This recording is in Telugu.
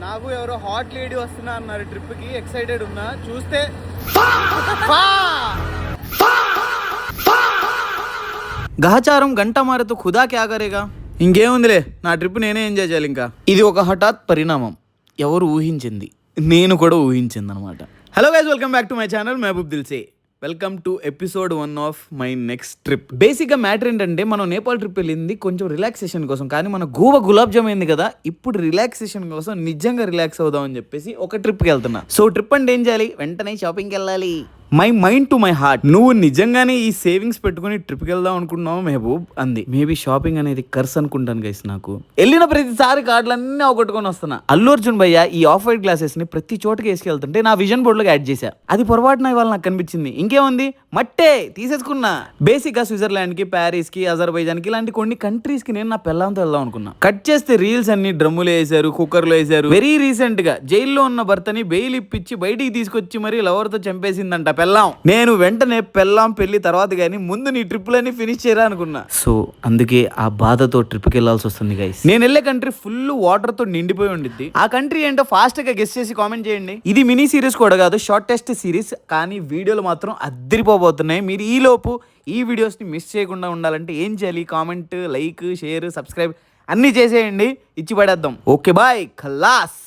నాకు ఎవరో హాట్ లేడీ వస్తున్నా అన్నారు ట్రిప్ కి, ఎక్సైటెడ్ ఉన్నా. చూస్తే గహచారం గంట మారేతో ఖుదా క్యా కరేగా. ఇంకేముందిలే, నా ట్రిప్ నేనే ఎంజాయ్ చేయాలి. ఇంకా ఇది ఒక హఠాత్ పరిణామం, ఎవరు ఊహించింది, నేను కూడా ఊహించింది అనమాట. Hello guys, welcome back to my channel Mahaboob Dilse. Welcome to episode 1 of my next trip. బేసిక్గా మ్యాటర్ ఏంటంటే, మనం నేపాల్ ట్రిప్ వెళ్ళింది కొంచెం రిలాక్సేషన్ కోసం, కానీ మన గోవా గులాబ్ జామ్ అయింది కదా, ఇప్పుడు రిలాక్సేషన్ కోసం నిజంగా రిలాక్స్ అవుదాం అని చెప్పేసి ఒక ట్రిప్కి వెళ్తున్నా. సో ట్రిప్ అంటే ఏం చేయాలి, వెంటనే షాపింగ్కి వెళ్ళాలి. My mind to my heart, నువ్వు నిజంగానే ఈ సేవింగ్స్ పెట్టుకుని ట్రిప్కి వెళ్దాం అనుకుంటున్నావు మెహబూబ్ అంది. మేబీ షాపింగ్ అనేది కర్స్ అనుకుంటాను గైస్. నాకు వెళ్ళిన ప్రతిసారి కార్డులన్నీ అవగొట్టుకొని వస్తున్నా. అల్లు అర్జున్ భయ్య ఈ ఆఫ్ వైట్ గ్లాసెస్ ని ప్రతి చోటకి వేసుకెళ్తుంటే నా విజన్ బోర్డ్ లోకి యాడ్ చేశా. అది పొరపాటున ఇవాళ నాకు కనిపించింది. ఇంకేముంది, మట్టే తీసేసుకున్నా. బేసిక్ గా స్విట్జర్లాండ్ కి, ప్యారిస్ కి, అజర్బైజాన్ కి ఇలాంటి కొన్ని కంట్రీస్ కి నేను నా పిల్లలతో వెళ్దాం అనుకున్నా. కట్ చేస్తే రీల్స్ అన్ని డ్రమ్ములు వేసారు, కుక్కర్లు వేసారు. వెరీ రీసెంట్ గా జైల్లో ఉన్న భర్తని బెయిల్ ఇప్పించి బయటికి తీసుకొచ్చి మరి లవర్ తో చంపేసిందంట పెళ్ళాం. నేను వెంటనే పెళ్ళాం పెళ్లి తర్వాత గానీ ముందు నీ ట్రిప్లన్నీ ఫినిష్ చేయరా అనుకున్నా. సో అందుకే ఆ బాధతో ట్రిప్కి వెళ్ళాల్సి వస్తుంది గైస్. నేను వెళ్ళే కంట్రీ ఫుల్ వాటర్ తో నిండిపోయి ఉండిద్ది. ఆ కంట్రీ ఏంటో ఫాస్ట్ గా గెస్ చేసి కామెంట్ చేయండి. ఇది మినీ సిరీస్ కూడా కాదు, షార్టెస్ట్ సిరీస్, కానీ వీడియోలు మాత్రం అద్దరిపోబోతున్నాయి. మీరు ఈ లోపు ఈ వీడియోస్ ని మిస్ చేయకుండా ఉండాలంటే ఏం చేయాలి, కామెంట్, లైక్, షేర్, సబ్స్క్రైబ్ అన్ని చేసేయండి, ఇచ్చి పడేద్దాం. ఓకే బాయ్, ఖల్లాస్.